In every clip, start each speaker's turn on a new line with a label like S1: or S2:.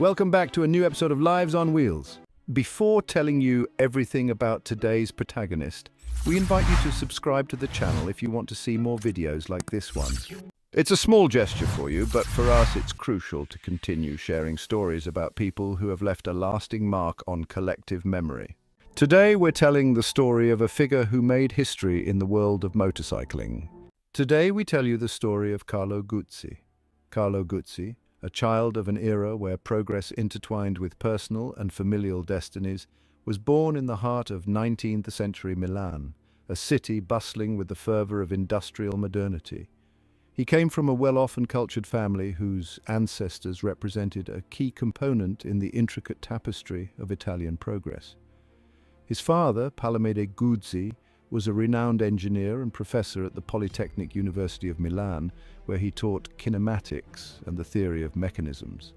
S1: Welcome back to a new episode of Lives on Wheels. Before telling you everything about today's protagonist, we invite you to subscribe to the channel if you want to see more videos like this one. It's a small gesture for you, but for us it's crucial to continue sharing stories about people who have left a lasting mark on collective memory. Today we're telling the story of a figure who made history in the world of motorcycling. Today we tell you the story of Carlo Guzzi. Carlo Guzzi, a child of an era where progress intertwined with personal and familial destinies, was born in the heart of 19th century Milan, a city bustling with the fervor of industrial modernity. He came from a well-off and cultured family whose ancestors represented a key component in the intricate tapestry of Italian progress. His father, Moto Guzzi, was a renowned engineer and professor at the Polytechnic University of Milan, where he taught kinematics and the theory of mechanisms.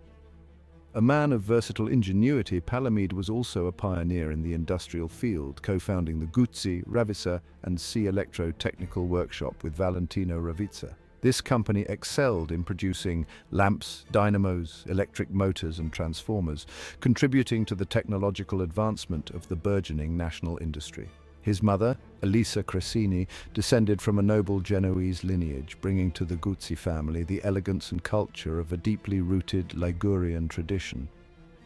S1: A man of versatile ingenuity, Palamede was also a pioneer in the industrial field, co-founding the Guzzi, Ravisa and C Electro-Technical Workshop with Valentino Ravizza. This company excelled in producing lamps, dynamos, electric motors and transformers, contributing to the technological advancement of the burgeoning national industry. His mother, Elisa Crescini, descended from a noble Genoese lineage, bringing to the Guzzi family the elegance and culture of a deeply rooted Ligurian tradition.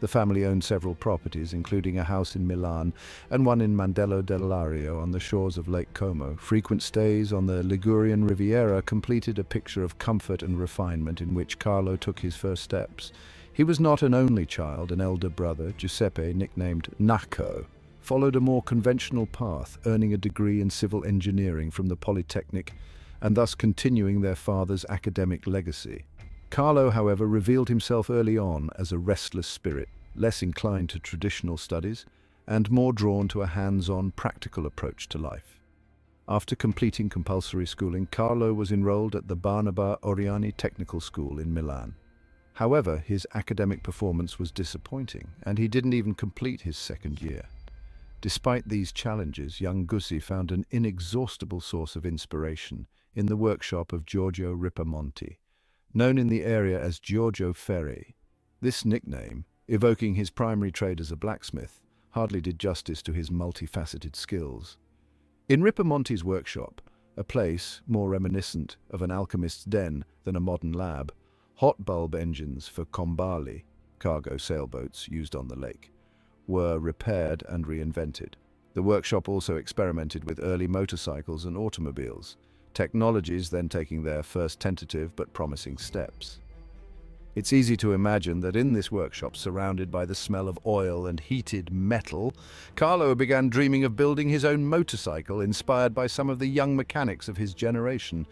S1: The family owned several properties, including a house in Milan and one in Mandello del Lario on the shores of Lake Como. Frequent stays on the Ligurian Riviera completed a picture of comfort and refinement in which Carlo took his first steps. He was not an only child. An elder brother, Giuseppe, nicknamed Nacco, followed a more conventional path, earning a degree in civil engineering from the Polytechnic and thus continuing their father's academic legacy. Carlo, however, revealed himself early on as a restless spirit, less inclined to traditional studies and more drawn to a hands-on, practical approach to life. After completing compulsory schooling, Carlo was enrolled at the Barnaba Oriani Technical School in Milan. However, his academic performance was disappointing, and he didn't even complete his second year. Despite these challenges, young Guzzi found an inexhaustible source of inspiration in the workshop of Giorgio Ripamonti, known in the area as Giorgio Ferri. This nickname, evoking his primary trade as a blacksmith, hardly did justice to his multifaceted skills. In Ripamonti's workshop, a place more reminiscent of an alchemist's den than a modern lab, hot bulb engines for combali, cargo sailboats used on the lake, were repaired and reinvented. The workshop also experimented with early motorcycles and automobiles, technologies then taking their first tentative but promising steps. It's easy to imagine that in this workshop, surrounded by the smell of oil and heated metal, Carlo began dreaming of building his own motorcycle inspired by some of the young mechanics of his generation.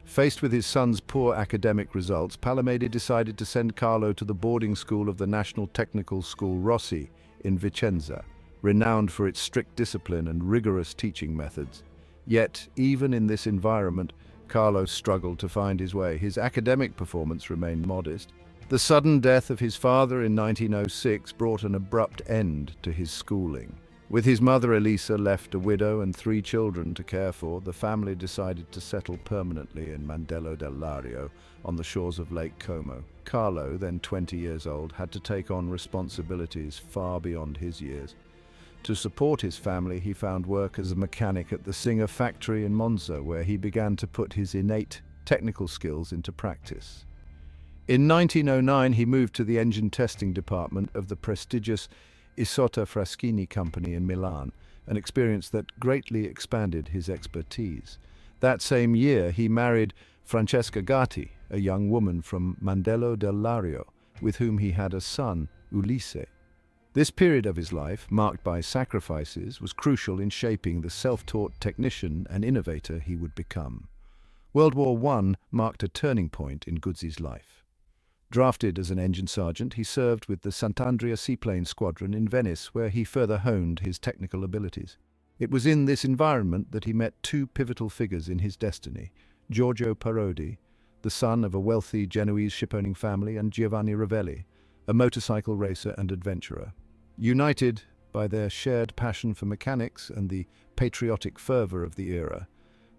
S1: Faced with his son's poor academic results, Palamede decided to send Carlo to the boarding school of the National Technical School Rossi in Vicenza, renowned for its strict discipline and rigorous teaching methods. Yet, even in this environment, Carlo struggled to find his way. His academic performance remained modest. The sudden death of his father in 1906 brought an abrupt end to his schooling. With his mother Elisa left a widow and 3 children to care for, the family decided to settle permanently in Mandello del Lario on the shores of Lake Como. Carlo, then 20 years old, had to take on responsibilities far beyond his years. To support his family, he found work as a mechanic at the Singer factory in Monza, where he began to put his innate technical skills into practice. In 1909, he moved to the engine testing department of the prestigious Isotta Fraschini company in Milan, an experience that greatly expanded his expertise. That same year, he married Francesca Gatti, a young woman from Mandello del Lario, with whom he had a son, Ulisse. This period of his life, marked by sacrifices, was crucial in shaping the self-taught technician and innovator he would become. World War I marked a turning point in Guzzi's life. Drafted as an engine sergeant, he served with the Sant'Andrea Seaplane Squadron in Venice, where he further honed his technical abilities. It was in this environment that he met 2 pivotal figures in his destiny: Giorgio Parodi, the son of a wealthy Genoese shipowning family, and Giovanni Ravelli, a motorcycle racer and adventurer. United by their shared passion for mechanics and the patriotic fervor of the era,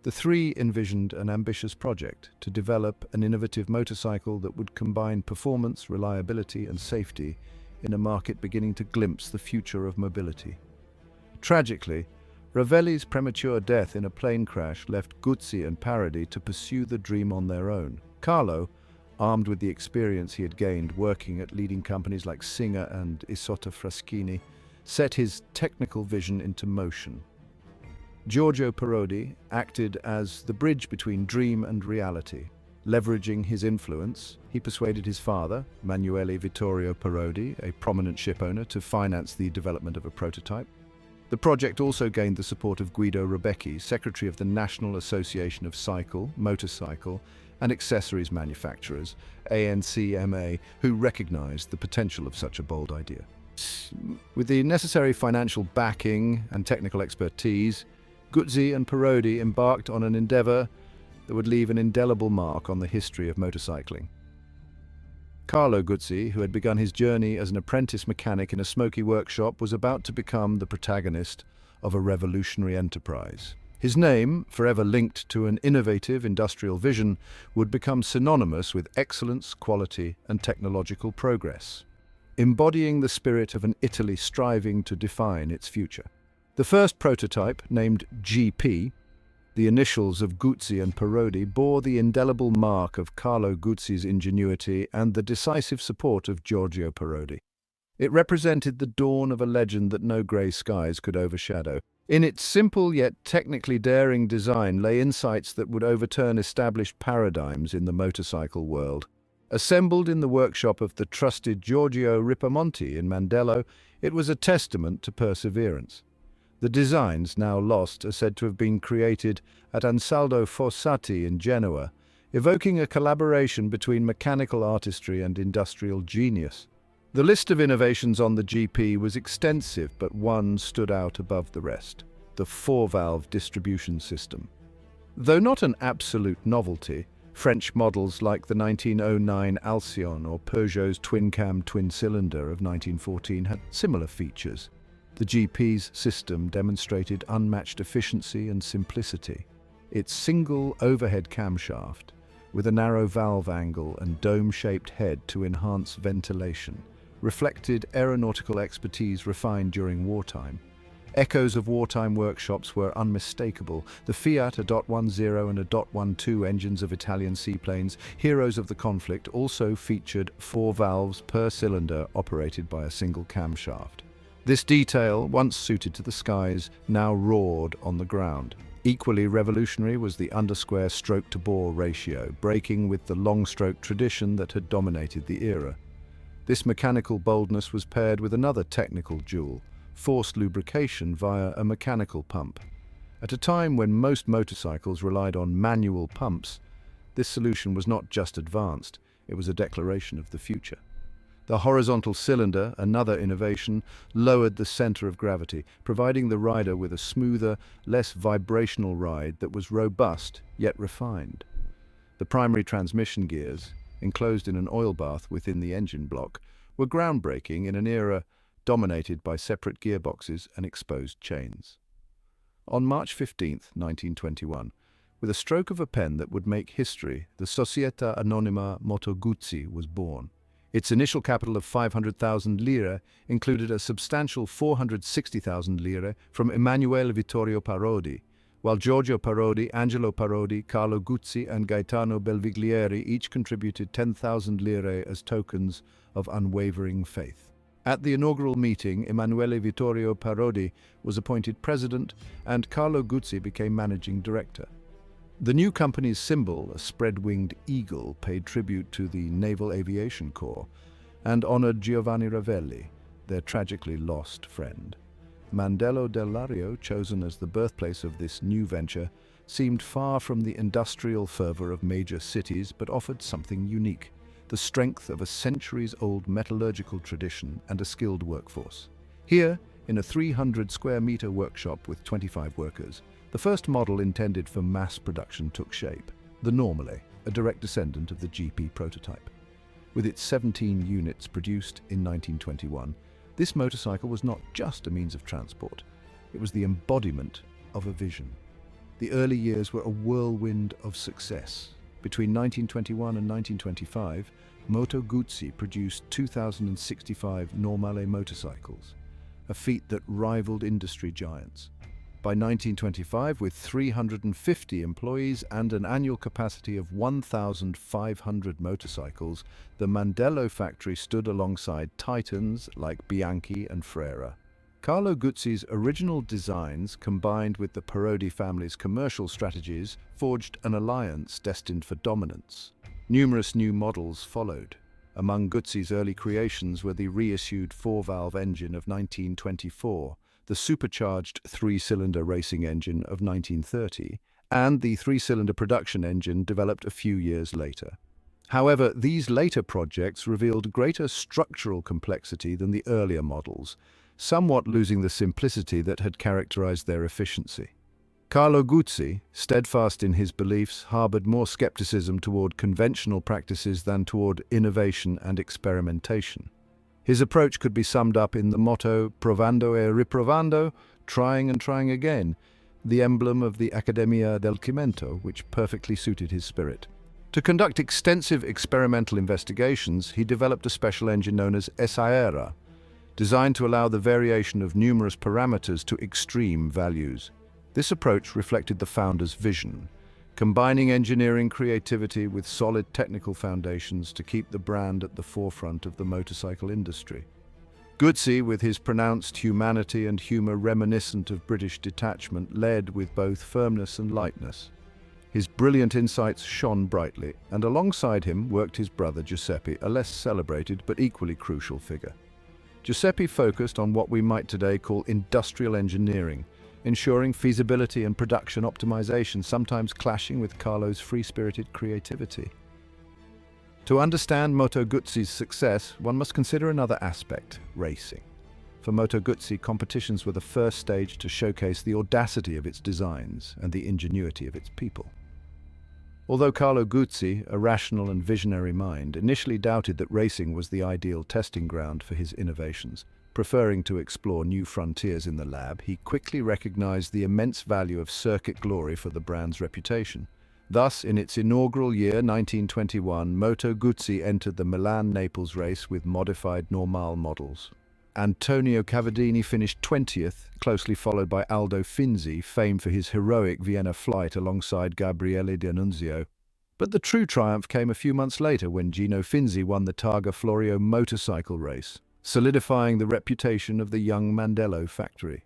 S1: The three envisioned an ambitious project to develop an innovative motorcycle that would combine performance, reliability, and safety in a market beginning to glimpse the future of mobility. Tragically, Ravelli's premature death in a plane crash left Guzzi and Parodi to pursue the dream on their own. Carlo, armed with the experience he had gained working at leading companies like Singer and Isotta Fraschini, set his technical vision into motion. Giorgio Parodi acted as the bridge between dream and reality. Leveraging his influence, he persuaded his father, Emanuele Vittorio Parodi, a prominent shipowner, to finance the development of a prototype. The project also gained the support of Guido Rebecchi, secretary of the National Association of Cycle, Motorcycle, and Accessories Manufacturers, ANCMA, who recognized the potential of such a bold idea. With the necessary financial backing and technical expertise, Guzzi and Parodi embarked on an endeavor that would leave an indelible mark on the history of motorcycling. Carlo Guzzi, who had begun his journey as an apprentice mechanic in a smoky workshop, was about to become the protagonist of a revolutionary enterprise. His name, forever linked to an innovative industrial vision, would become synonymous with excellence, quality, and technological progress, embodying the spirit of an Italy striving to define its future. The first prototype, named GP, the initials of Guzzi and Parodi, bore the indelible mark of Carlo Guzzi's ingenuity and the decisive support of Giorgio Parodi. It represented the dawn of a legend that no grey skies could overshadow. In its simple yet technically daring design lay insights that would overturn established paradigms in the motorcycle world. Assembled in the workshop of the trusted Giorgio Ripamonti in Mandello, it was a testament to perseverance. The designs, now lost, are said to have been created at Ansaldo Fossati in Genoa, evoking a collaboration between mechanical artistry and industrial genius. The list of innovations on the GP was extensive, but one stood out above the rest: the four-valve distribution system. Though not an absolute novelty, French models like the 1909 Alcyon or Peugeot's twin-cam twin-cylinder of 1914 had similar features. The GP's system demonstrated unmatched efficiency and simplicity. Its single overhead camshaft, with a narrow valve angle and dome-shaped head to enhance ventilation, reflected aeronautical expertise refined during wartime. Echoes of wartime workshops were unmistakable. The Fiat A.10 and A.12 engines of Italian seaplanes, heroes of the conflict, also featured 4 valves per cylinder operated by a single camshaft. This detail, once suited to the skies, now roared on the ground. Equally revolutionary was the undersquare stroke-to-bore ratio, breaking with the long-stroke tradition that had dominated the era. This mechanical boldness was paired with another technical jewel: forced lubrication via a mechanical pump. At a time when most motorcycles relied on manual pumps, this solution was not just advanced, it was a declaration of the future. The horizontal cylinder, another innovation, lowered the center of gravity, providing the rider with a smoother, less vibrational ride that was robust yet refined. The primary transmission gears, enclosed in an oil bath within the engine block, were groundbreaking in an era dominated by separate gearboxes and exposed chains. On March 15, 1921, with a stroke of a pen that would make history, the Società Anonima Moto Guzzi was born. Its initial capital of 500,000 lire included a substantial 460,000 lire from Emanuele Vittorio Parodi, while Giorgio Parodi, Angelo Parodi, Carlo Guzzi, and Gaetano Belviglieri each contributed 10,000 lire as tokens of unwavering faith. At the inaugural meeting, Emanuele Vittorio Parodi was appointed president and Carlo Guzzi became managing director. The new company's symbol, a spread-winged eagle, paid tribute to the Naval Aviation Corps and honored Giovanni Ravelli, their tragically lost friend. Mandello del Lario, chosen as the birthplace of this new venture, seemed far from the industrial fervor of major cities but offered something unique: the strength of a centuries-old metallurgical tradition and a skilled workforce. Here, in a 300-square-meter workshop with 25 workers, the first model intended for mass production took shape: the Normale, a direct descendant of the GP prototype. With its 17 units produced in 1921, this motorcycle was not just a means of transport, it was the embodiment of a vision. The early years were a whirlwind of success. Between 1921 and 1925, Moto Guzzi produced 2,065 normale motorcycles, a feat that rivaled industry giants. By 1925, with 350 employees and an annual capacity of 1,500 motorcycles, the Mandello factory stood alongside titans like Bianchi and Frera. Carlo Guzzi's original designs, combined with the Parodi family's commercial strategies, forged an alliance destined for dominance. Numerous new models followed. Among Guzzi's early creations were the reissued four-valve engine of 1924, the supercharged three-cylinder racing engine of 1930, and the three-cylinder production engine developed a few years later. However, these later projects revealed greater structural complexity than the earlier models, somewhat losing the simplicity that had characterized their efficiency. Carlo Guzzi, steadfast in his beliefs, harbored more skepticism toward conventional practices than toward innovation and experimentation. His approach could be summed up in the motto "Provando e riprovando," trying and trying again, the emblem of the Accademia del Cimento, which perfectly suited his spirit. To conduct extensive experimental investigations, he developed a special engine known as Esaera, designed to allow the variation of numerous parameters to extreme values. This approach reflected the founder's vision, combining engineering creativity with solid technical foundations to keep the brand at the forefront of the motorcycle industry. Guzzi, with his pronounced humanity and humor reminiscent of British detachment, led with both firmness and lightness. His brilliant insights shone brightly, and alongside him worked his brother Giuseppe, a less celebrated but equally crucial figure. Giuseppe focused on what we might today call industrial engineering, ensuring feasibility and production optimization, sometimes clashing with Carlo's free-spirited creativity. To understand Moto Guzzi's success, one must consider another aspect: racing. For Moto Guzzi, competitions were the first stage to showcase the audacity of its designs and the ingenuity of its people. Although Carlo Guzzi, a rational and visionary mind, initially doubted that racing was the ideal testing ground for his innovations, preferring to explore new frontiers in the lab, he quickly recognized the immense value of circuit glory for the brand's reputation. Thus, in its inaugural year, 1921, Moto Guzzi entered the Milan-Naples race with modified Normale models. Antonio Cavadini finished 20th, closely followed by Aldo Finzi, famed for his heroic Vienna flight alongside Gabriele D'Annunzio. But the true triumph came a few months later when Gino Finzi won the Targa Florio motorcycle race, solidifying the reputation of the young Mandello factory.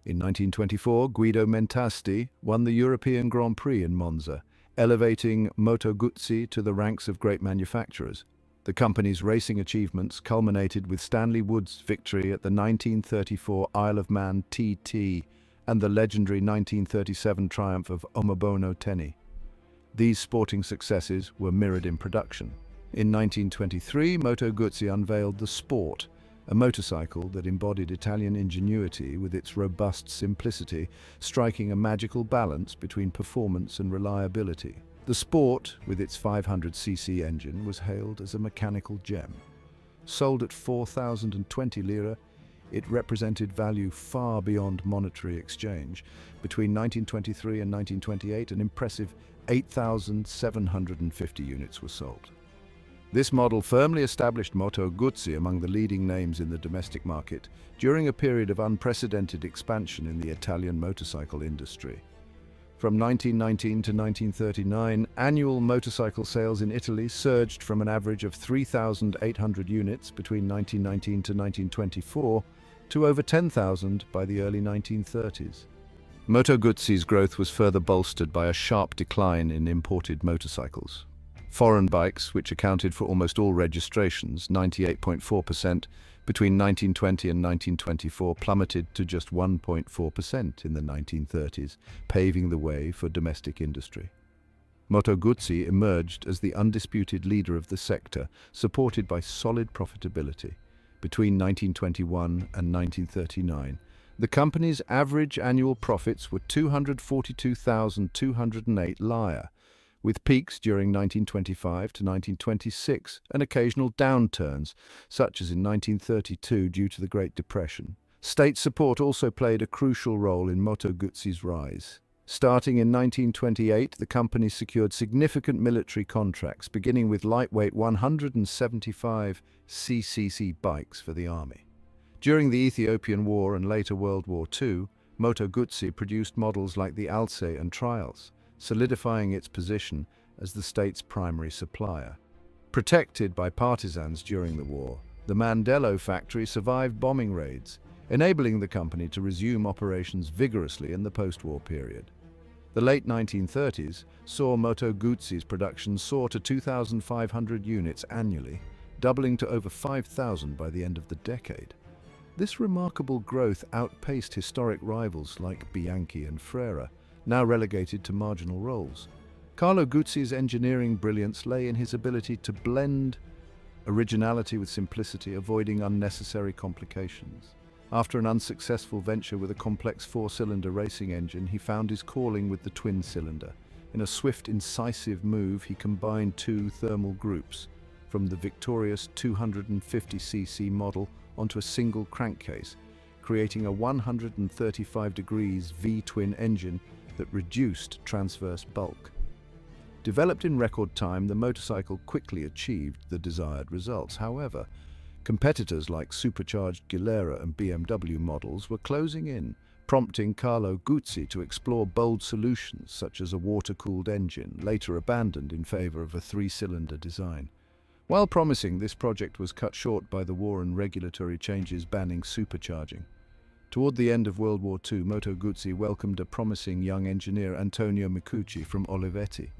S1: In 1924, Guido Mentasti won the European Grand Prix in Monza, elevating Moto Guzzi to the ranks of great manufacturers. The company's racing achievements culminated with Stanley Wood's victory at the 1934 Isle of Man TT and the legendary 1937 triumph of Omobono Tenni. These sporting successes were mirrored in production. In 1923, Moto Guzzi unveiled the Sport, a motorcycle that embodied Italian ingenuity with its robust simplicity, striking a magical balance between performance and reliability. The Sport, with its 500cc engine, was hailed as a mechanical gem. Sold at 4,020 lira, it represented value far beyond monetary exchange. Between 1923 and 1928, an impressive 8,750 units were sold. This model firmly established Moto Guzzi among the leading names in the domestic market during a period of unprecedented expansion in the Italian motorcycle industry. From 1919 to 1939, annual motorcycle sales in Italy surged from an average of 3,800 units between 1919 to 1924 to over 10,000 by the early 1930s. Moto Guzzi's growth was further bolstered by a sharp decline in imported motorcycles. Foreign bikes, which accounted for almost all registrations, 98.4%, between 1920 and 1924 plummeted to just 1.4% in the 1930s, paving the way for domestic industry. Moto Guzzi emerged as the undisputed leader of the sector, supported by solid profitability. Between 1921 and 1939, the company's average annual profits were 242,208 lire, with peaks during 1925 to 1926 and occasional downturns, such as in 1932 due to the Great Depression. State support also played a crucial role in Moto Guzzi's rise. Starting in 1928, the company secured significant military contracts, beginning with lightweight 175cc bikes for the army. During the Ethiopian War and later World War II, Moto Guzzi produced models like the Alce and Trials, solidifying its position as the state's primary supplier. Protected by partisans during the war, the Mandello factory survived bombing raids, enabling the company to resume operations vigorously in the post-war period. The late 1930s saw Moto Guzzi's production soar to 2,500 units annually, doubling to over 5,000 by the end of the decade. This remarkable growth outpaced historic rivals like Bianchi and Frera, now relegated to marginal roles. Carlo Guzzi's engineering brilliance lay in his ability to blend originality with simplicity, avoiding unnecessary complications. After an unsuccessful venture with a complex four-cylinder racing engine, he found his calling with the twin-cylinder. In a swift, incisive move, he combined two thermal groups, from the victorious 250cc model onto a single crankcase, creating a 135 degrees V-twin engine that reduced transverse bulk. Developed in record time, the motorcycle quickly achieved the desired results. However, competitors like supercharged Gilera and BMW models were closing in, prompting Carlo Guzzi to explore bold solutions such as a water-cooled engine, later abandoned in favor of a three-cylinder design. While promising, this project was cut short by the war and regulatory changes banning supercharging. Toward the end of World War II, Moto Guzzi welcomed a promising young engineer, Antonio Micucci, from Olivetti.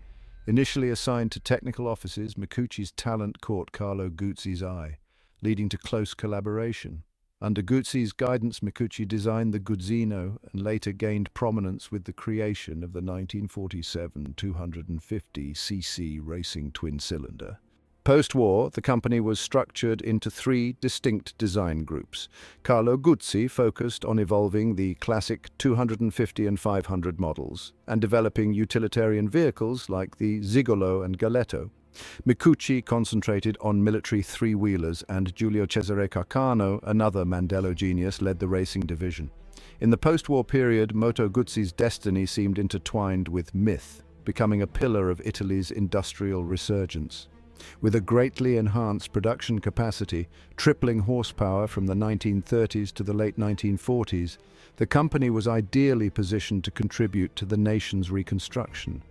S1: Initially assigned to technical offices, Micucci's talent caught Carlo Guzzi's eye, leading to close collaboration. Under Guzzi's guidance, Micucci designed the Guzzino and later gained prominence with the creation of the 1947 250cc racing twin-cylinder. Post-war, the company was structured into three distinct design groups. Carlo Guzzi focused on evolving the classic 250 and 500 models and developing utilitarian vehicles like the Zigolo and Galetto. Micucci concentrated on military three-wheelers, and Giulio Cesare Carcano, another Mandello genius, led the racing division. In the post-war period, Moto Guzzi's destiny seemed intertwined with myth, becoming a pillar of Italy's industrial resurgence. With a greatly enhanced production capacity, tripling horsepower from the 1930s to the late 1940s, the company was ideally positioned to contribute to the nation's reconstruction.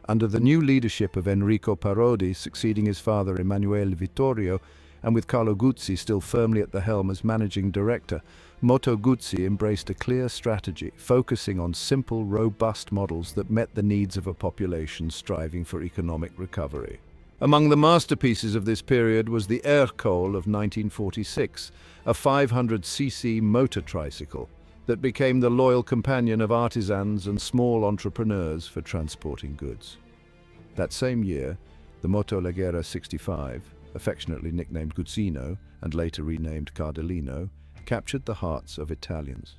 S1: Under the new leadership of Enrico Parodi, succeeding his father Emanuele Vittorio, and with Carlo Guzzi still firmly at the helm as managing director, Moto Guzzi embraced a clear strategy, focusing on simple, robust models that met the needs of a population striving for economic recovery. Among the masterpieces of this period was the Ercole of 1946, a 500cc motor tricycle that became the loyal companion of artisans and small entrepreneurs for transporting goods. That same year, the Moto Leggera 65, affectionately nicknamed Guzzino and later renamed Cardellino, captured the hearts of Italians.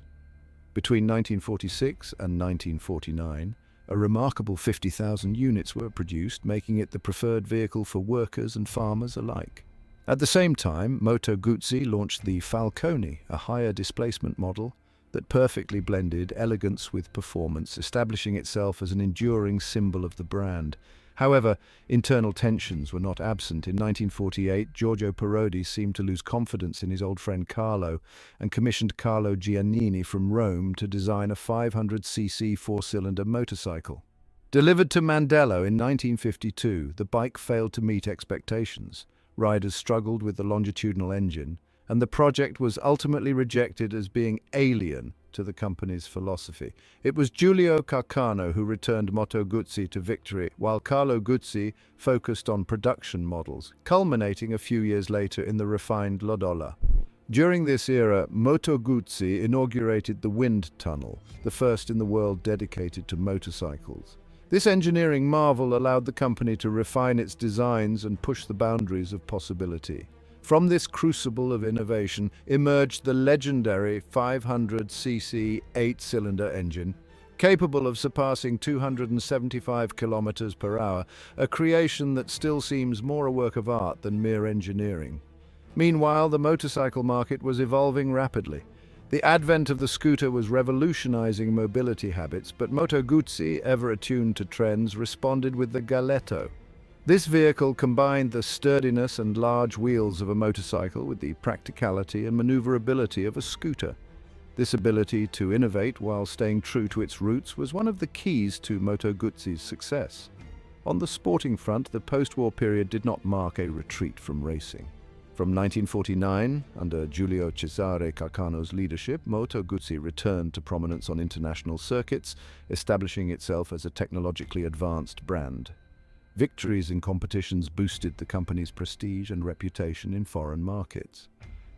S1: Between 1946 and 1949, a remarkable 50,000 units were produced, making it the preferred vehicle for workers and farmers alike. At the same time, Moto Guzzi launched the Falcone, a higher displacement model that perfectly blended elegance with performance, establishing itself as an enduring symbol of the brand. However, internal tensions were not absent. In 1948, Giorgio Parodi seemed to lose confidence in his old friend Carlo and commissioned Carlo Giannini from Rome to design a 500cc four-cylinder motorcycle. Delivered to Mandello in 1952, the bike failed to meet expectations. Riders struggled with the longitudinal engine, and the project was ultimately rejected as being alien to the company's philosophy. It was Giulio Carcano who returned Moto Guzzi to victory, while Carlo Guzzi focused on production models, culminating a few years later in the refined Lodola. During this era, Moto Guzzi inaugurated the wind tunnel, the first in the world dedicated to motorcycles. This engineering marvel allowed the company to refine its designs and push the boundaries of possibility. From this crucible of innovation emerged the legendary 500cc 8-cylinder engine, capable of surpassing 275 kilometers per hour, a creation that still seems more a work of art than mere engineering. Meanwhile, the motorcycle market was evolving rapidly. The advent of the scooter was revolutionizing mobility habits, but Moto Guzzi, ever attuned to trends, responded with the Galetto. This vehicle combined the sturdiness and large wheels of a motorcycle with the practicality and maneuverability of a scooter. This ability to innovate while staying true to its roots was one of the keys to Moto Guzzi's success. On the sporting front, the post-war period did not mark a retreat from racing. From 1949, under Giulio Cesare Carcano's leadership, Moto Guzzi returned to prominence on international circuits, establishing itself as a technologically advanced brand. Victories in competitions boosted the company's prestige and reputation in foreign markets.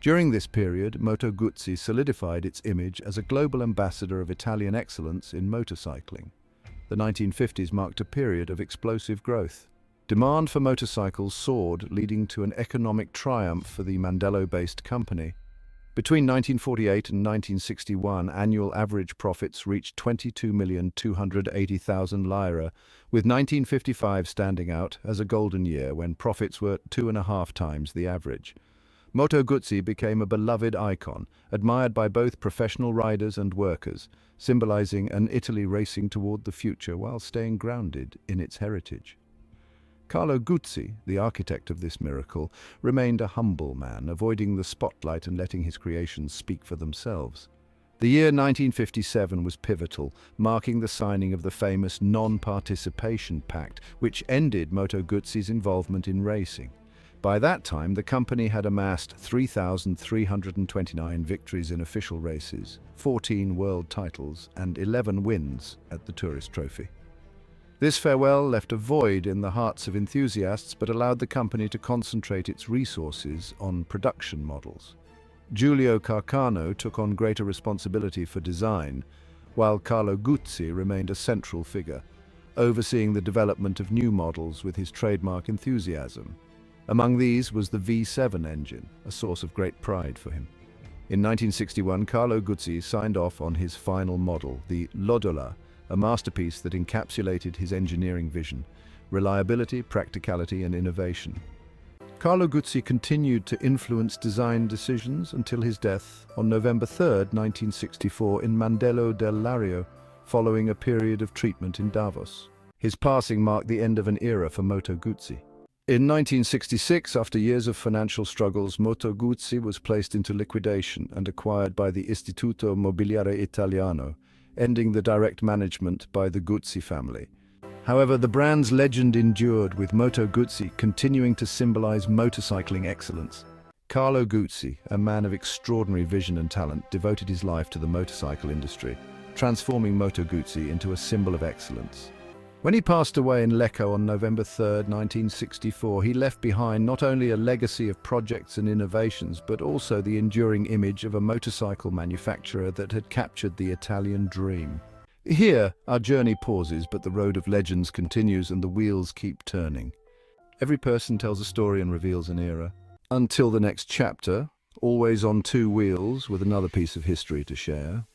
S1: During this period, Moto Guzzi solidified its image as a global ambassador of Italian excellence in motorcycling. The 1950s marked a period of explosive growth. Demand for motorcycles soared, leading to an economic triumph for the Mandello-based company. Between 1948 and 1961, annual average profits reached 22,280,000 lira, with 1955 standing out as a golden year when profits were 2.5 times the average. Moto Guzzi became a beloved icon, admired by both professional riders and workers, symbolizing an Italy racing toward the future while staying grounded in its heritage. Carlo Guzzi, the architect of this miracle, remained a humble man, avoiding the spotlight and letting his creations speak for themselves. The year 1957 was pivotal, marking the signing of the famous Non-Participation Pact, which ended Moto Guzzi's involvement in racing. By that time, the company had amassed 3,329 victories in official races, 14 world titles, and 11 wins at the Tourist Trophy. This farewell left a void in the hearts of enthusiasts but allowed the company to concentrate its resources on production models. Giulio Carcano took on greater responsibility for design, while Carlo Guzzi remained a central figure, overseeing the development of new models with his trademark enthusiasm. Among these was the V7 engine, a source of great pride for him. In 1961, Carlo Guzzi signed off on his final model, the Lodola, a masterpiece that encapsulated his engineering vision, reliability, practicality, and innovation. Carlo Guzzi continued to influence design decisions until his death on November 3, 1964, in Mandello del Lario, following a period of treatment in Davos. His passing marked the end of an era for Moto Guzzi. In 1966, after years of financial struggles, Moto Guzzi was placed into liquidation and acquired by the Istituto Mobiliare Italiano, ending the direct management by the Guzzi family. However, the brand's legend endured, with Moto Guzzi continuing to symbolize motorcycling excellence. Carlo Guzzi, a man of extraordinary vision and talent, devoted his life to the motorcycle industry, transforming Moto Guzzi into a symbol of excellence. When he passed away in Lecco on November 3, 1964, he left behind not only a legacy of projects and innovations, but also the enduring image of a motorcycle manufacturer that had captured the Italian dream. Here, our journey pauses, but the road of legends continues and the wheels keep turning. Every person tells a story and reveals an era. Until the next chapter, always on two wheels with another piece of history to share.